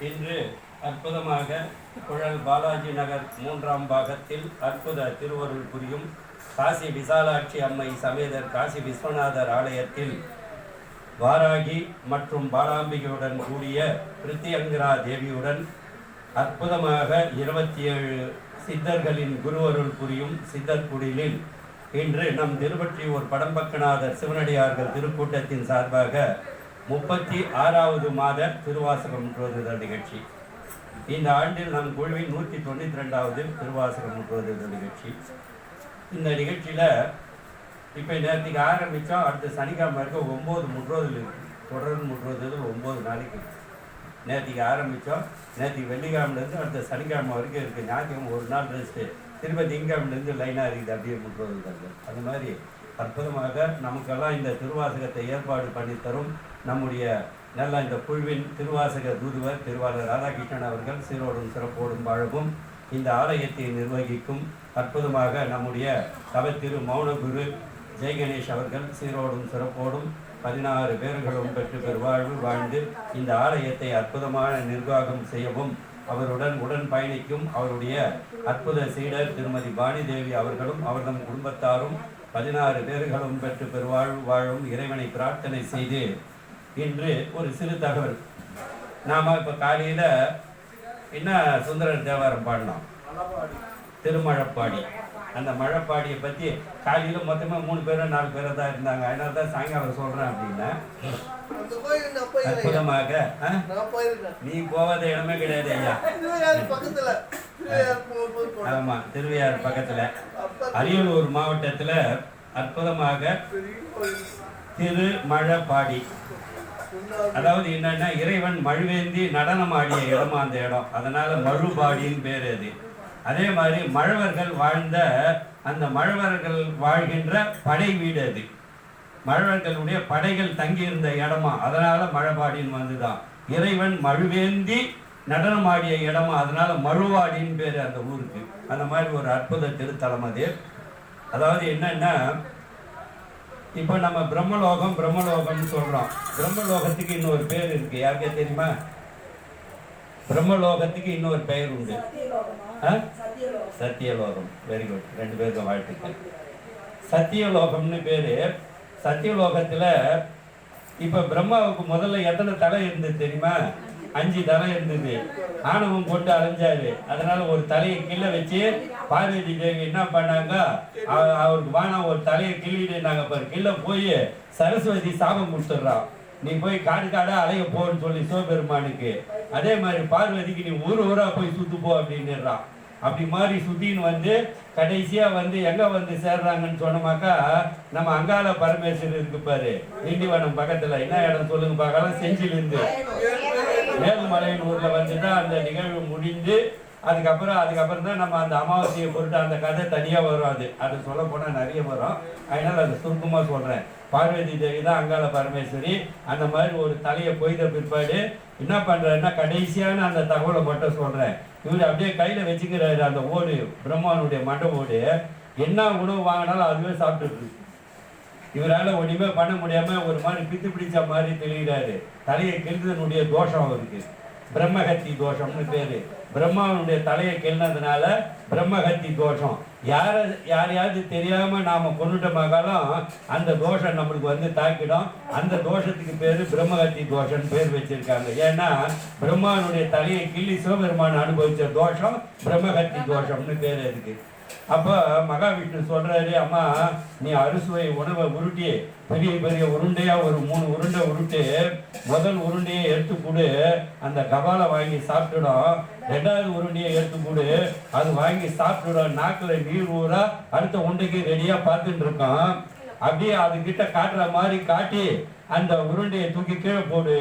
இன்று அற்புதமாக குழல் பாலாஜி நகர் 3ஆம் பாகத்தில் அற்புத திருவருள் புரியும் காசி விசாலாட்சி அம்மை சமேதர் காசி விஸ்வநாதர் ஆலயத்தில் வாராகி மற்றும் பாலாம்பிகையுடன் கூடிய பிரித்தியங்கரா தேவியுடன் அற்புதமாக 27 சித்தர்களின் குருவருள் புரியும் சித்தர் குடிலில் இன்று நம் திருவொற்றியூர் படம்பக்கநாதர் சிவனடியார்கள் திருக்கூட்டத்தின் சார்பாக 36வது மாத திருவாசகம் முற்றுவதுதல் நிகழ்ச்சி. இந்த ஆண்டில் நம் குழுவின் 192வது திருவாசகம் முற்றுவதுதல் நிகழ்ச்சி. இந்த நிகழ்ச்சியில் இப்போ நேற்றுக்கு ஆரம்பித்தோம். அடுத்த சனிக்கிழமை வரைக்கும் 9 முற்றுவதில் இருக்குது. தொடர்ந்து முற்றுவதில் 9 நாளைக்கு நேற்றுக்கு ஆரம்பித்தோம். நேற்றுக்கு வெள்ளிக்கிழமைலேருந்து அடுத்த சனிக்கிழமை வரைக்கும் இருக்குது. ஞாயிற்றுக்கிழமை ஒரு நாள் ரெஸ்ட்டு, திரும்ப திங்கக்கிழமைலேருந்து லைனாக இருக்குது. அப்படியே முற்றுவதுதல் அந்த மாதிரி அற்புதமாக நமக்கெல்லாம் இந்த திருவாசகத்தை ஏற்பாடு பண்ணித்தரும் நம்முடைய நல்ல இந்த குழுவின் திருவாசக தூதுவர் திருவாளர் ராதாகிருஷ்ணன் அவர்கள் சீரோடும் சிறப்போடும் வாழவும் இந்த ஆலயத்தை நிர்வகிக்கும் அற்புதமாக நம்முடைய தவத்திரு மௌனகுரு ஜெய்கணேஷ் அவர்கள் சீரோடும் சிறப்போடும் 16 பேர்களும் பெற்று பெருவாழ்வு வாழ்ந்து இந்த ஆலயத்தை அற்புதமான நிர்வாகம் செய்யவும் அவருடன் உடன் பயணிக்கும் அவருடைய அற்புத சீடர் திருமதி பாணிதேவி அவர்களும் அவர்தம் குடும்பத்தாரும் 16 பேர்களும் பெற்று பெருவாழ்வு வாழும் இறைவனை பிரார்த்தனை செய்து இன்று ஒரு சிறு தகவல். நாம் இப்போ காலையில் என்ன சுந்தரர் தேவாரம் பாடினோம், திருமழப்பாடி. அந்த மழைப்பாடியை பற்றி காலையில் மொத்தமாக 3 பேரோ 4 பேரோ தான் இருந்தாங்க. அதனால தான் சாயங்காலம் சொல்கிறேன் அப்படின்னா அற்புதமாக நீ போகாத இடமே கிடையாது ஐயா. ஆமாம், திருவையாறு பக்கத்தில் அரியலூர் மாவட்டத்தில் அற்புதமாக திருமழப்பாடி. அதாவது என்னன்னா இறைவன் மழுவேந்தி நடனம் ஆடிய இடமா அந்த இடம், அதனால மழுபாடின்னு பேர் அது. அதே மாதிரி மழவர்கள் வாழ்ந்த அந்த மழவர்கள் வாழ்கின்ற படை வீடு அது, மழவர்களுடைய படைகள் தங்கியிருந்த இடமா, அதனால மழபாடின்னு வந்துதான். இறைவன் மழுவேந்தி நடனமாடிய இடமா, அதனால மழுவாடின்னு பேர் அந்த ஊருக்கு. அந்த மாதிரி ஒரு அற்புத திருத்தலம் அது. அதாவது என்னன்னா இப்போ நம்ம பிரம்மலோகம்னு சொல்றோம். பிரம்மலோகத்துக்கு இன்னொரு பேர் இருக்கு, யாருக்கே தெரியுமா? பிரம்மலோகத்துக்கு இன்னொரு பெயர் உண்டு, சத்தியலோகம். வெரி குட், 2 பேருக்கும் வாழ்த்துக்கள். சத்தியலோகம்னு பேரு. சத்தியலோகத்துல இப்ப பிரம்மாவுக்கு முதல்ல எத்தனை தலை இருந்தது தெரியுமா? 5 தலை இருந்தது. ஆணவம் போட்டு அலைஞ்சாரு. அதனால ஒரு தலையை கீழே வச்சு பார்வதி தேவி என்ன பண்ணாங்க, அவருக்கு வானம் ஒரு தலையை கிள்ளிட்டு பாரு, கீழே போய் சரஸ்வதி சாபம் கொடுத்துட்றான், நீ போய் காடு காடா அலைய போன்னு சொல்லி சிவபெருமானுக்கு. அதே மாதிரி பார்வதிக்கு நீ ஊரா போய் சுத்து போ அப்படின்னுறான். அப்படி மாதிரி சுத்தின்னு வந்து கடைசியா வந்து எங்க வந்து சேர்றாங்கன்னு சொன்னமாக்கா நம்ம அங்காள பரமேஸ்வரர் இருக்கு பாரு, திண்டிவனம் பக்கத்துல. என்ன இடம் சொல்லுங்க பார்க்கலாம்? செஞ்சிலிருந்து மேல்மலையின் ஊர்ல வந்துதான் அந்த நிகழ்வு முடிந்து அதுக்கப்புறம் தான் நம்ம அந்த அமாவாசையை பொருட்டு அந்த கதை தனியா வரும். அது சொல்ல போனா நிறைய வரும். அதனால அதை சுருக்கமா சொல்றேன். பார்வதி தேவி தான் அங்காள பரமேஸ்வரி. அந்த மாதிரி ஒரு தலையை பொய்த பிற்பாடு என்ன பண்றாருன்னா கடைசியான அந்த தகவலை மட்டும் சொல்றேன். இவர் அப்படியே கையில வச்சுக்கிறாரு அந்த ஓடு, பிரம்மானுடைய மண்ட ஓடு. என்ன உணவு வாங்கினாலும் அதுவே சாப்பிட்டு இவரால் ஒன்றுமே பண்ண முடியாம ஒரு மாதிரி பித்து பிடிச்ச மாதிரி தெரிகிறாரு. தலையை கெழுதனுடைய தோஷம் அவருக்கு, பிரம்மஹத்தி தோஷம்னு பேரு. பிரம்மாவனுடைய தலையை கெழுனதுனால பிரம்மஹத்தி தோஷம். யாரையாவது தெரியாம நாம கொண்டுட்டமாகாலும் அந்த தோஷம் நம்மளுக்கு வந்து தாக்கிடும். அந்த தோஷத்துக்கு பேரு பிரம்மஹத்தி தோஷம் பேர் வச்சிருக்காங்க. ஏன்னா பிரம்மாவனுடைய தலையை கிள்ளி சிவபெருமான் அனுபவிச்ச தோஷம் பிரம்மஹத்தி தோஷம்னு பேர் இருக்கு. அப்போ மகாவிஷ்ணு சொல்றாரு, அம்மா நீ அறுசுவை உணவை உருட்டி பெரிய பெரிய உருண்டையா ஒரு 3 உருண்டை உருட்டு, முதல் உருண்டையை எடுத்து கொடு, அந்த கபாலை வாங்கி சாப்பிட்டுடும். 2வது உருண்டையை எடுத்து கொடு, அது வாங்கி சாப்பிட்டுடும். நாக்கில் நீர் ஊறா அடுத்த உருண்டைக்கு ரெடியா பார்த்துட்டு இருக்கோம். அப்படியே அதுகிட்ட காட்டுற மாதிரி காட்டி அந்த உருண்டையை தூக்கி கீழே போடு.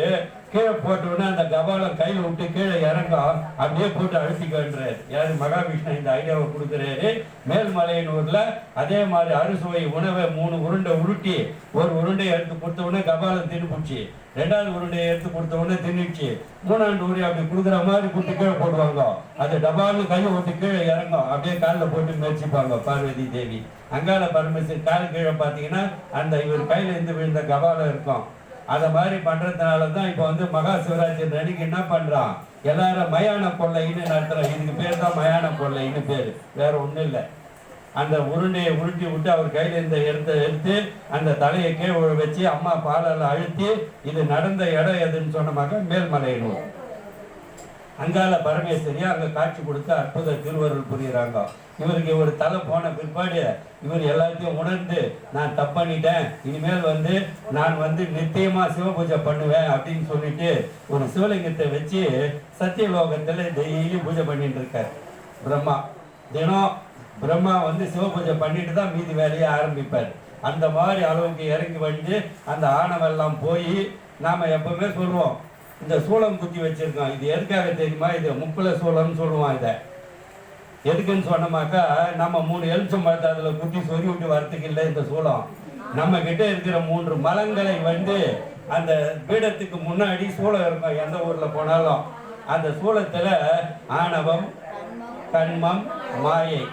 கீழே போட்டோன்னா அந்த கபாலம் கையில் விட்டு கீழே இறங்கும். அப்படியே போட்டு அழுத்திக்கின்றார். யாரு? மகாவிஷ்ணு இந்த ஐடியாவை கொடுக்குறாரு. மேல்மலையனூர்ல அதே மாதிரி அறுசுவை உணவை 3 உருண்டை உருட்டி ஒரு உருண்டையை எடுத்து கொடுத்த உடனே கபாலம் தின்னுச்சு. 2வது உருண்டையை எடுத்து கொடுத்த உடனே தின்னுச்சு. 3வது உருண்டை அப்படி கொடுக்குற மாதிரி கொடுத்து கீழே போடுவாங்க. அது டபால்னு கையை விட்டு கீழே இறங்கும். அப்படியே காலில் போட்டு முயற்சிப்பாங்க பார்வதி தேவி. அங்காள பரமேஸ்வரர் கால் கீழே பார்த்தீங்கன்னா அந்த இவர் கையில இருந்து விழுந்த கபாலம் இருக்கும். அதை மாதிரி பண்றதுனால தான் இப்போ வந்து மகா சிவராத்திரி அன்னைக்கு என்ன பண்றான், எல்லாரும் மயான கொள்ளைன்னு நடத்துறான். இதுக்கு பேர் தான் மயான கொள்ளைன்னு பேர், வேற ஒன்றும் இல்லை. அந்த உருண்டையை உருட்டி விட்டு அவர் கையில் இந்த இடத்த எடுத்து அந்த தலையை கீழே வச்சு அம்மா பாலால் அழுத்தி இது நடந்த இடம் எதுன்னு சொன்னமாக மேல்மலையனூர். அங்கால பரமேஸ்வரியா அங்கே காட்சி கொடுத்து அற்புத திருவருள் புரியுறாங்க. இவருக்கு ஒரு தலை போன பிற்பாடு இவர் எல்லாத்தையும் உணர்ந்து நான் தப்பு பண்ணிட்டேன், இனிமேல் வந்து நான் வந்து நித்தியமா சிவ பூஜை பண்ணுவேன் அப்படின்னு சொல்லிட்டு ஒரு சிவலிங்கத்தை வச்சு சத்தியலோகத்துல டெய்லி பூஜை பண்ணிட்டு இருக்கார் பிரம்மா. தினம் பிரம்மா வந்து சிவ பூஜை பண்ணிட்டு தான் மீதி வேலையை ஆரம்பிப்பார். அந்த மாதிரி அளவுக்கு இறங்கி வந்து அந்த ஆணவெல்லாம் போய் நாம எப்பவுமே சொல்லுவோம், இந்த சூளம் குத்தி வச்சிருக்கோம், இது எதுக்காக தெரியுமா, இது முக்குல சூளம்னு சொல்லுவான். இதை எதுக்குன்னு சொன்னோமாக்கா, நம்ம 3 எலுமிச்சம் பழத்தை அதில் குத்தி சொறி விட்டு வரத்துக்கு இல்லை. இந்த சூளம் நம்ம கிட்ட இருக்கிற 3 மலங்களை வந்து அந்த பீடத்துக்கு முன்னாடி சூளம் இருக்கும். எந்த ஊர்ல போனாலும் அந்த சூளத்துல ஆணவம், கண்மம், மாயை,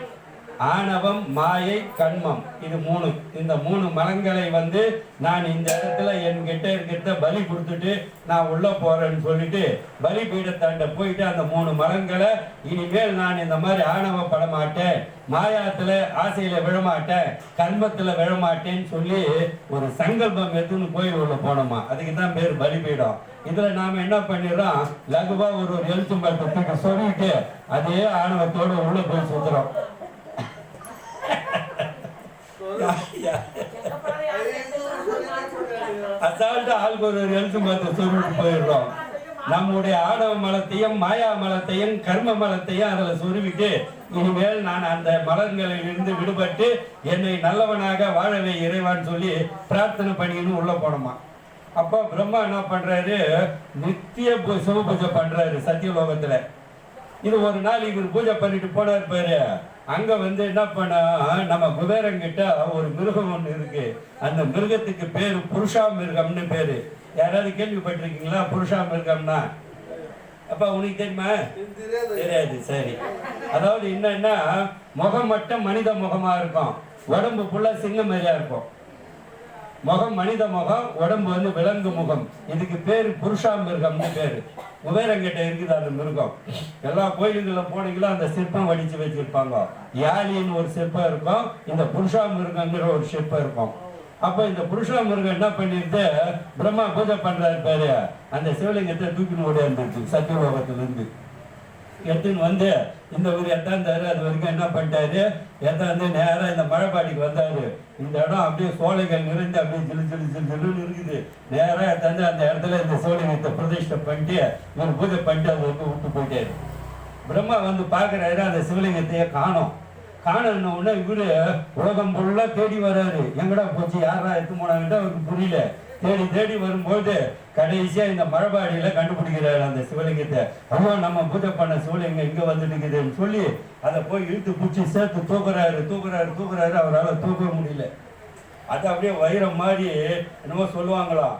ஆணவம், மாயை, கண்மம், இது 3. இந்த 3 மலங்களை வந்து நான் இந்த இடத்துல என்கிட்ட இருக்கிறத பலி கொடுத்துட்டு நான் உள்ள போறேன்னு சொல்லிட்டு பலி பீடத்தாண்ட போயிட்டு அந்த 3 மலங்களை இனிமேல் நான் இந்த மாதிரி ஆணவப்பட மாட்டேன், மாயாத்துல ஆசையில விழமாட்டேன், கர்மத்துல விழமாட்டேன்னு சொல்லி ஒரு சங்கல்பம் எடுத்துன்னு கோயில் உள்ள போனோமா. அதுக்கு தான் பேர் பலிபீடம். இதுல நாம என்ன பண்ணிடுறோம், லகுவா ஒரு எலுத்தும்பழத்தை சொல்லிட்டு அதே ஆணவத்தோட உள்ள போய் சுத்துறோம். அசால்ட்டு ஆளுக்கு ஒரு எழுத்து மரத்தை சொல்லிட்டு போயிடுறோம். நம்முடைய ஆணவ மலத்தையும் மாயா மலத்தையும் கர்ம மலத்தையும் அதில் சொருவிட்டு இனிமேல் நான் அந்த மலங்களில் இருந்து விடுபட்டு என்னை நல்லவனாக வாழவே இறைவான்னு சொல்லி பிரார்த்தனை பண்ணின்னு உள்ள போனோமா. அப்போ பிரம்மா என்ன பண்றாரு, நித்திய சிவ பூஜை பண்றாரு சத்தியலோகத்துல. இது ஒரு நாள் இவர் பூஜை பண்ணிட்டு போனார் பாரு. அங்க வந்து என்ன பண்ண, நம்ம குபேரங்கிட்ட ஒரு மிருகம் ஒன்று இருக்கு. அந்த மிருகத்துக்கு பேரு புருஷா மிருகம்னு பேரு. யாராவது கேள்விப்பட்டிருக்கீங்களா புருஷா மிருகம்னா? அப்ப உனக்கு தெரியுமா? தெரியாது. சரி, அதாவது என்னன்னா முகம் மட்டும் மனித முகமா இருக்கும், உடம்பு ஃபுல்லா சிங்க மாதிரியா இருக்கும். முகம் மனித முகம், உடம்பு வந்து விலங்கு முகம். இதுக்கு பேரு புருஷா மிருகம்னு பேரு. குபேரங்கிட்ட இருக்குது அந்த மிருகம். எல்லா கோயில்களில் போனீங்களா அந்த சிற்பம் வடிச்சு வச்சிருப்பாங்க. யாழின்னு ஒரு சிற்பம் இருக்கும், இந்த புருஷா மிருகங்கிற ஒரு சிற்பம் இருக்கும். அப்ப இந்த புருஷா மிருகம் என்ன பண்ணிட்டு பிரம்மா பூஜை பண்றாரு பாரு, அந்த சிவலிங்கத்தை தூக்கின்னு ஓடியாந்துருச்சு சத்தியலோகத்திலிருந்து. எடுத்துன்னு வந்து இந்த ஊர் எத்தாந்தாரு. அது வரைக்கும் என்ன பண்ணிட்டாரு, எத்தாந்து நேராக இந்த மழைப்பாடிக்கு வந்தாரு. இந்த இடம் அப்படியே சோலைகள் நிறைந்து அப்படியே ஜிலு ஜிலு ஜிலு ஜிலுன்னு இருக்குது. நேராக எத்தாந்து அந்த இடத்துல இந்த சோழிங்கத்தை பிரதிஷ்டை பண்ணிட்டு இவர் பூஜை பண்ணிட்டு அதை வந்து விட்டு போயிட்டாரு. பிரம்மா வந்து பார்க்குறாரு, அந்த சிவலிங்கத்தையே காணோம். காணன உடனே இவரு உலகம் ஃபுல்லா தேடி வர்றாரு. எங்கடா போச்சு, யாரா எடுத்து போனாங்கிட்ட அவருக்கு புரியல. தேடி தேடி வரும்போது கடைசியா இந்த மழைப்பாடியில கண்டுபிடிக்கிறாரு அந்த சிவலிங்கத்தை. அவ்வளோ நம்ம பூஜை பண்ண சிவலிங்கம் இங்க வந்துட்டுக்குதுன்னு சொல்லி அதை போய் இழுத்து பிடிச்சி சேர்த்து தூக்குறாரு. அவரால் தூக்க முடியல. அது அப்படியே வைரம் மாதிரி என்னமோ சொல்லுவாங்களாம்,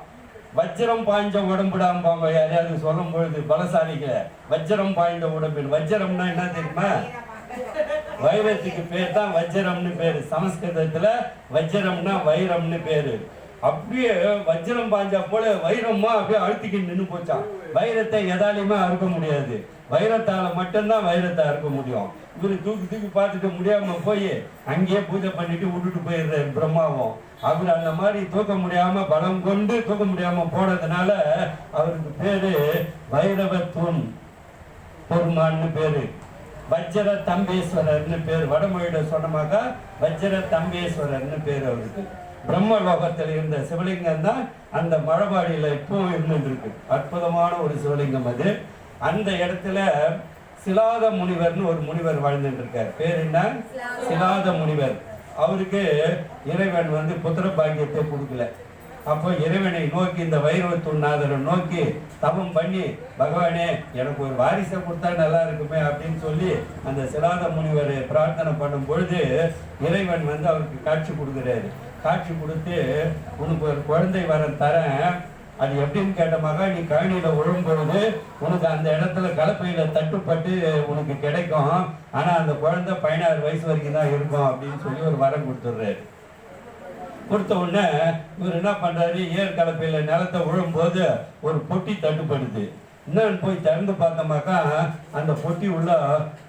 வஜ்ரம் பாய்ஞ்ச உடம்புடாம்பாங்க யாரையாவது சொல்லும் பொழுது பலசாலிக்க. வஜ்ரம் பாய்ந்த உடம்பு. வஜ்ரம்னா என்ன தெரியுமா? வைரத்துக்கு பேர் தான் வஜ்ரம்னு பேரு. சமஸ்கிருதத்துல வஜ்ரம்னா வைரம்னு பேரு. அப்படியே வஜ்ரம் பாஞ்சா போல வைரமா அப்படியே அழுத்திக்கிட்டு நின்று போச்சான். வைரத்தை எதாலையுமே அறுக்க முடியாது, வைரத்தால மட்டும்தான் வைரத்தை அறுக்க முடியும். இவரு தூக்கி பார்த்துட்டு முடியாம போய் அங்கேயே பூஜை பண்ணிட்டு விட்டுட்டு போயிடுறாரு பிரம்மாவும். அவர் அந்த மாதிரி தூக்க முடியாம பலம் கொண்டு தூக்க முடியாம போனதுனால அவருக்கு பேரு வைரவத்தூன் பெருமான்னு பேரு. வஜ்ர தம்பேஸ்வரர்னு பேர். வடமொழியில சொன்னமாக வஜ்ர தம்பேஸ்வரர்னு பேர் அவருக்கு. பிரம்ம லோகத்தில் இருந்த சிவலிங்கம் தான் அந்த மழைப்பாடியில இப்பவும் இருந்துட்டு இருக்கு. அற்புதமான ஒரு சிவலிங்கம் அது. அந்த இடத்துல சிலாத முனிவர்னு ஒரு முனிவர் வாழ்ந்துட்டு இருக்கார். பேர் என்ன? சிலாத முனிவர். அவருக்கு இறைவன் வந்து புத்திர பாக்கியத்தை கொடுக்கல. அப்போ இறைவனை நோக்கி இந்த வைரவத்துநாதரை நோக்கி தபம் பண்ணி, பகவானே எனக்கு ஒரு வாரிசை கொடுத்தா நல்லா இருக்குமே அப்படின்னு சொல்லி அந்த சிலாத முனிவர் பிரார்த்தனை பண்ணும் பொழுது இறைவன் வந்து அவருக்கு காட்சி கொடுக்குறாரு. காட்சி கொடுத்து, உனக்கு ஒரு குழந்தை வரம் தரேன், அது எப்படின்னு கேட்டமாக நீ கழனியில விழும்பொழுது உனக்கு அந்த இடத்துல கலப்பையில தட்டுப்பட்டு உனக்கு கிடைக்கும். ஆனா அந்த குழந்தை 16 வயசு வரைக்கும் தான் இருக்கும் அப்படின்னு சொல்லி ஒரு வரம் கொடுத்துடுறாரு. கொடுத்த உடனே இவர் என்ன பண்றாரு, ஏர் கலப்பையில நிலத்தை விழும்போது ஒரு பொட்டி தட்டுப்படுது. என்னன்னு போய் திறந்து பார்த்தோமாக்கா அந்த பொட்டி உள்ள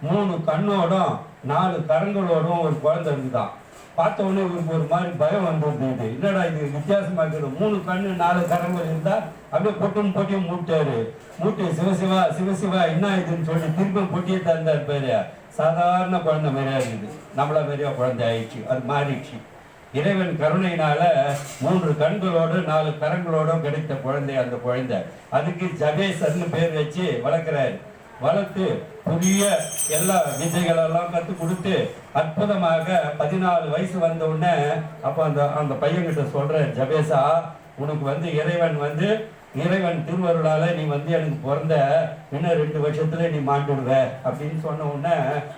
3 கண்ணோடும் 4 கரங்களோடும் ஒரு குழந்தை இருக்குதான். பார்த்த உடனே இவருக்கு ஒரு மாதிரி பயம் வந்துருந்தது. என்னடா இது வித்தியாசமா இருக்குது, 3 கண்ணு 4 கரங்கள் இருந்தா அப்படியே பொட்டியும் மூட்டாரு. மூட்டை சிவசிவா சிவசிவா என்ன இதுன்னு சொல்லி திரும்ப பொட்டியை தந்தார். பேரு சாதாரண குழந்தை மாதிரியா இருக்குது, நம்மள மாதிரியா குழந்தை ஆயிடுச்சு. அது மாறிடுச்சு. இறைவன் கருணையினால 3 கண்களோடு 4 கரங்களோட கிடைத்த குழந்தை அந்த குழந்தை. அதுக்கு ஜபேசர்னு பேர் வச்சு வளர்க்கிறாரு. வளர்த்து புதிய எல்லா விதைகளெல்லாம் கற்றுக் கொடுத்து அற்புதமாக 14 வயசு வந்த உடனே அப்போ அந்த பையன்கிட்ட சொல்ற, ஜபேசா உனக்கு இறைவன் திருவருளால நீ எனக்கு பிறந்த இன்னும் 2 வருஷத்துல நீ மாண்டுடுவ அப்படின்னு சொன்ன உடனே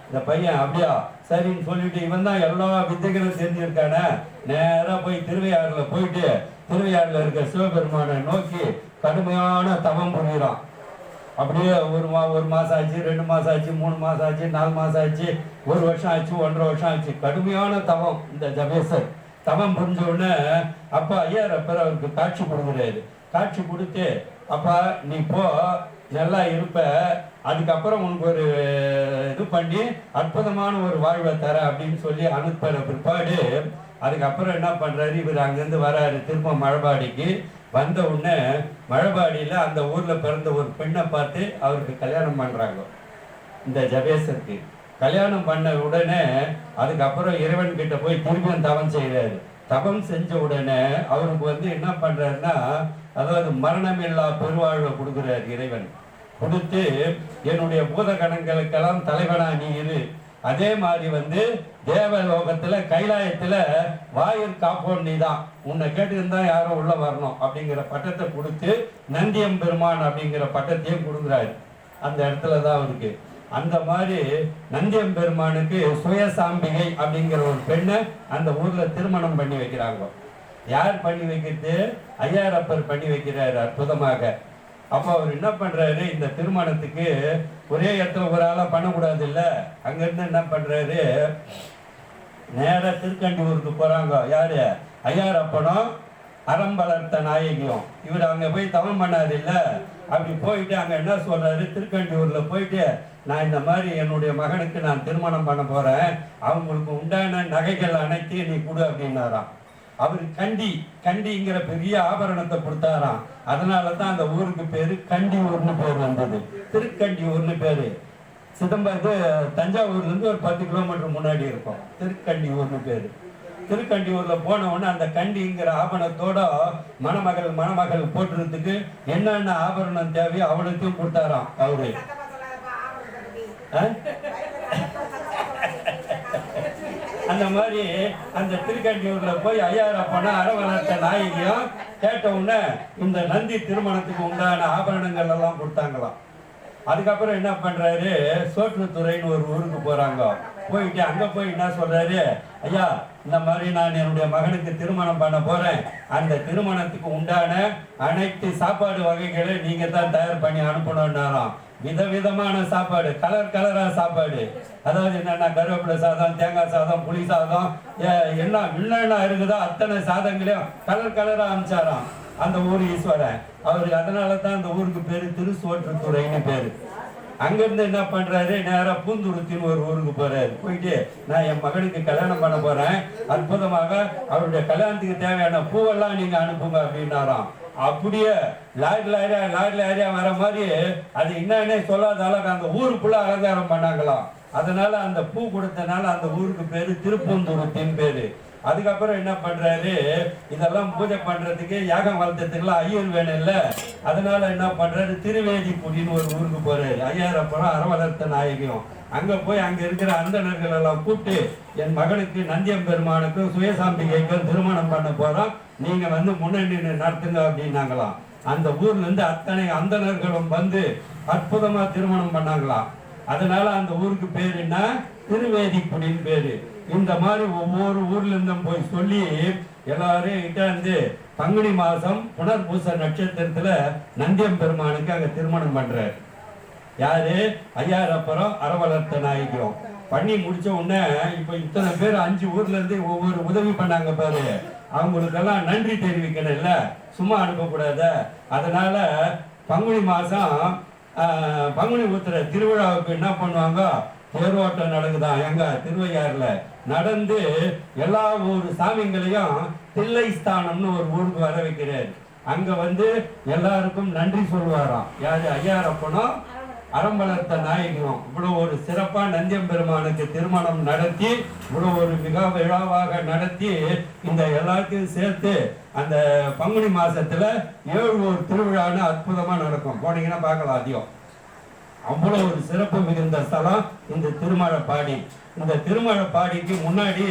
இந்த பையன் அப்படியா சரின்னு சொல்லிட்டு இவன் தான் எல்லா வித்தைகளும் தெரிஞ்சிருக்கானே, நேரா போய் திருவையாறுல போயிட்டு திருவையாறுல இருக்க சிவபெருமானை நோக்கி கடுமையான தவம் புரிகிறான். அப்படியே ஒரு மாசம் ஆச்சு, 2 மாசம் ஆச்சு, 3 மாசம் ஆச்சு, 4 மாசம் ஆச்சு, 1 வருஷம் ஆச்சு, 1.5 வருஷம் ஆச்சு. கடுமையான தவம் இந்த ஜபேசர். தவம் புரிஞ்ச உடனே அப்பா ஐயாரப்பர் அவருக்கு காட்சி கொடுக்குறாரு. காட்சி கொடுத்து, அப்பா நீ போ நல்லா இருப்ப, அதுக்கப்புறம் உனக்கு ஒரு இது பண்ணி அற்புதமான ஒரு வாழ்வை தர அப்படின்னு சொல்லி அனுப்புற பிற்பாடு அதுக்கப்புறம் என்ன பண்றாரு, இவர் அங்கேருந்து வராரு திரும்ப மழபாடிக்கு. வந்த உடனே மழபாடியில் அந்த ஊர்ல பிறந்த ஒரு பெண்ணை பார்த்து அவருக்கு கல்யாணம் பண்றாங்க. இந்த ஜபேசருக்கு கல்யாணம் பண்ண உடனே அதுக்கப்புறம் இறைவன் கிட்ட போய் திரும்பியும் தவம் செய்கிறாரு. தவம் செஞ்ச உடனே அவருக்கு என்ன பண்றாருன்னா, அதாவது மரணமில்லா பெருவாழ்வை கொடுக்குறாரு இறைவன். கொடுத்து என்னுடைய பூதகணங்களுக்கெல்லாம் தலைவனா நீ இரு, அதே மாதிரி தேவலோகத்துல கைலாயத்துல வாயில் காப்போன் நீ தான், உன்னை கேட்டுருந்தா யாரும் உள்ள வரணும் அப்படிங்கிற பட்டத்தை கொடுத்து நந்தியம் பெருமான் அப்படிங்கிற பட்டத்தையும் கொடுக்குறாரு. அந்த இடத்துலதான் அவருக்கு அந்த மாதிரி நந்தியம் பெருமானுக்கு சுயசாம்பிகை அப்படிங்கிற ஒரு பெண்ணை அந்த ஊர்ல திருமணம் பண்ணி வைக்கிறாங்க. யார் பண்ணி வைக்கிறது? ஐயாரப்பர் பண்ணி வைக்கிறாரு அற்புதமாக. அப்போ அவர் என்ன பண்றாரு, இந்த திருமணத்துக்கு ஒரே இடத்துல ஒரு ஆளா பண்ணக்கூடாது இல்ல, அங்கிருந்து என்ன பண்றாரு, நேர திருக்கண்டியூருக்கு போறாங்க. யாரு? ஐயாரப்பனும் அறம் வளர்த்த நாயகியும். இவர் அங்க போய் தவம் பண்ணாரு இல்ல, அப்படி போயிட்டு அங்க என்ன சொல்றாரு, திருக்கண்டியூர்ல போயிட்டு நான் இந்த மாதிரி என்னுடைய மகனுக்கு நான் திருமணம் பண்ண போறேன், அவங்களுக்கு உண்டான நகைகள் அனைத்தையும் நீ கொடு அப்படின்னாராம். அவர் கண்டிங்கிற பெரிய ஆபரணத்தை கொடுத்தாராம். அதனாலதான் அந்த ஊருக்கு பேரு கண்டியூர்னு பேர் வந்தது, திருக்கண்டியூர்னு பேரு. தஞ்சாவூர்ல இருந்து ஒரு 10 கிலோமீட்டர் முன்னாடி இருக்கும், திருக்கண்டியூர்னு பேரு. திருக்கண்டியூர்ல போன உடனே அந்த கண்டிங்கிற ஆபரணத்தோட மணமகள் போட்டுறதுக்கு என்னென்ன ஆபரணம் தேவையோ அவளுக்கும் கொடுத்தாராம் அவரு. அந்த மாதிரி அந்த திருக்கண்டியூர்ல போய் ஐயாரப்பனா அரவணத்த நாயகியும் கேட்ட உடனே இந்த நந்தி திருமணத்துக்கு உண்டான ஆபரணங்கள் எல்லாம் கொடுத்தாங்களாம். அதுக்கப்புறம் என்ன பண்றாரு, சோற்றுத்துறைன்னு ஒரு ஊருக்கு போறாங்க. போயிட்டு அங்க போய் என்ன சொல்றாரு, ஐயா இந்த மாதிரி நான் என்னுடைய மகனுக்கு திருமணம் பண்ண போறேன், அந்த திருமணத்துக்கு உண்டான அனைத்து சாப்பாடு வகைகளை நீங்க தான் தயார் பண்ணி அனுப்பணும்னாராம். விதவிதமான சாப்பாடு, கலரா சாப்பாடு. அதாவது என்னன்னா கருவேப்பிலை சாதம், தேங்காய் சாதம், புளி சாதம், என்னென்ன இருக்குதோ அத்தனை சாதங்களையும் கலரா அனுப்பிச்சாராம் அந்த ஊர் ஈஸ்வரன். அவருக்கு அதனால தான் அந்த ஊருக்கு பேரு திருசோற்றுத்துறைன்னு பேரு. அங்கிருந்து என்ன பண்றாரு, நேரா பூந்துருத்தின்னு ஒரு ஊருக்கு போறாரு. போயிட்டு நான் என் மகனுக்கு கல்யாணம் பண்ண போறேன், அற்புதமாக அவருடைய கல்யாணத்துக்கு தேவையான பூவெல்லாம் நீங்க அனுப்புங்க அப்படின்னாராம். அப்படியே லாரியா வர மாதிரி அது என்னன்னே சொல்லாத அளவுக்கு அந்த ஊருக்குள்ள அலங்காரம் பண்ணாங்களாம். அதனால அந்த பூ கொடுத்தனால அந்த ஊருக்கு பேரு திருப்பூந்துருத்தின் பேரு. அதுக்கப்புறம் என்ன பண்றாரு, இதெல்லாம் பூஜை பண்றதுக்கு யாகம் வளர்த்ததுக்குலாம் ஐயர் வேணும் இல்ல, அதனால என்ன பண்றாரு, திருவேதிக்குடின்னு ஒரு ஊருக்கு போறாரு. ஐயாரப்பனும் அறம் வளர்த்த நாயகியும் அங்க போய் அங்க இருக்கிற அந்தணர்கள் எல்லாம் கூப்பிட்டு என் மகனுக்கு நந்தியம் பெருமானுக்கும் சுயசாம்பிகைக்கும் திருமணம் பண்ண போறோம், நீங்க முன்னணி நடத்துங்க அப்படின்னாங்களாம். அந்த ஊர்ல இருந்து அத்தனை அந்தணர்களும் அற்புதமா திருமணம் பண்ணாங்களாம். அதனால அந்த ஊருக்கு பேரு என்ன, திருவேதிக்குடின்னு பேரு. இந்த மாதிரி ஒவ்வொரு ஊர்ல இருந்தும் போய் சொல்லி எல்லாரும் இருந்து பங்குனி மாசம் புனர்பூச நட்சத்திரத்துல நந்தியம் பெருமானுக்கு அங்க திருமணம் பண்றாரு. யாரு? ஐயாரப்பரும் அறவளர்த்த நாயகியும் பண்ணி முடிச்ச உடனே இப்ப இத்தனை பேர் 5 ஊர்ல இருந்து ஒவ்வொரு உதவி பண்ணாங்க பாரு. அவங்களுக்கெல்லாம் நன்றி தெரிவிக்கணும்ல, சும்மா அனுப்பக்கூடாத. அதனால பங்குனி மாதம் பங்குனி உத்திர திருவிழாவுக்கு என்ன பண்ணுவாங்க, தேரோட்டம் நடக்குதான் எங்க திருவையாறுல நடந்து எல்லா ஊர் சாமிங்களையும் தில்லை ஸ்தானம்னு ஒரு ஊருக்கு வர வைக்கிறார். அங்க வந்து எல்லாருக்கும் நன்றி சொல்லுவாராம். யாரு? ஐயாரப்பனும் அறம்பலர்த்த நாயகனும். இவ்வளவு ஒரு சிறப்பா நந்தியம்பெருமானுக்கு திருமணம் நடத்தி இவ்வளவு ஒரு மிக விழாவாக நடத்தி இந்த எல்லாத்தையும் சேர்த்து அந்த பங்குனி மாசத்துல 7 ஊர் திருவிழான்னு அற்புதமா நடக்கும். போனீங்கன்னா பார்க்கலாம். அதிகம் அவ்வளவு ஒரு சிறப்பு மிகுந்த ஸ்தலம் இந்த திருமழப்பாடி. இந்த திருமழப்பாடிக்கு முன்னாடி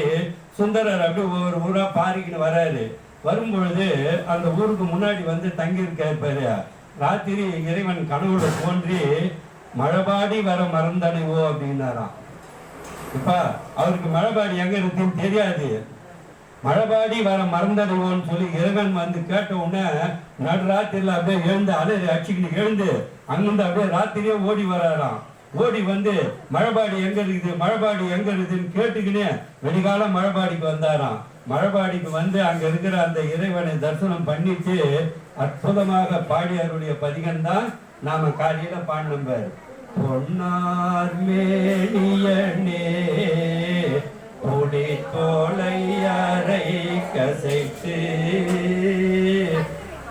சுந்தரர் அப்படி ஒவ்வொரு ஊரா பாரிக்கின்னு வராரு. வரும்பொழுது அந்த ஊருக்கு முன்னாடி வந்து தங்கி இருக்காரு. ராத்திரி இறைவன் கனவுல தோன்றி மழைபாடி வர மறந்தடைவோ அப்படின்னாராம். இப்ப அவருக்கு மழைபாடி எங்க இருக்குன்னு தெரியாது. மழைபாடி வர மறந்தடைவோன்னு சொல்லி இறைவன் வந்து கேட்ட உடனே நடுராத்திரில அப்படியே எழுந்து அலறி அடிச்சுக்கிட்டு எழுந்து அங்கிருந்து அப்படியே ராத்திரியே ஓடி வராராம். ஓடி வந்து மழைபாடி எங்க இருக்குது, மழைபாடி எங்க இருக்குதுன்னு கேட்டுக்கினே வெடிகால மழைபாடிக்கு வந்தாராம். மழைபாடிக்கு வந்து அங்க இருக்கிற அந்த இறைவனை தரிசனம் பண்ணிட்டு அற்புதமாக பாடியாருடைய பதிகம் தான் நாம காலையில பாடினோம் பாரு. பொன்னார் மேனியனே கொடி தோளை அறை கசைத்து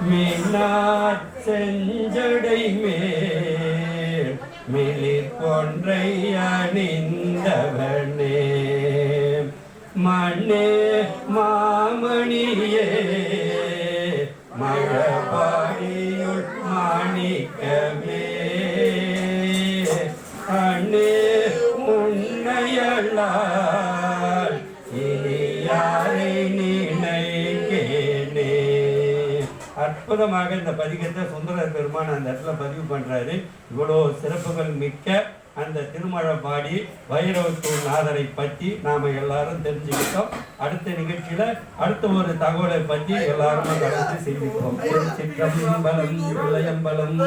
மீனார் செஞ்சடை மேல் மிளிர் கொன்றை அணிந்தவனே மண்ணே மாமணியே மழபாடியுள் மாணிக்கமே அண்ணே உன்னையல்லால் இனி யாரை நினைக்கேனே. அற்புதமாக இந்த பதிகத்தை சுந்தரர் பெருமான் அந்த இடத்துல பதிவு பண்றாரு. இவ்வளோ சிறப்புகள் மிக்க அந்த திருமழபாடி வைரவத்தூர் நாதரை பற்றி நாம எல்லாரும் தெரிஞ்சுக்கிட்டோம். அடுத்த நிகழ்ச்சியில அடுத்த ஒரு தகவலை பற்றி எல்லாருமே கலந்து சிந்திப்போம். சிற்றம்பலம், இளையம்பலம்.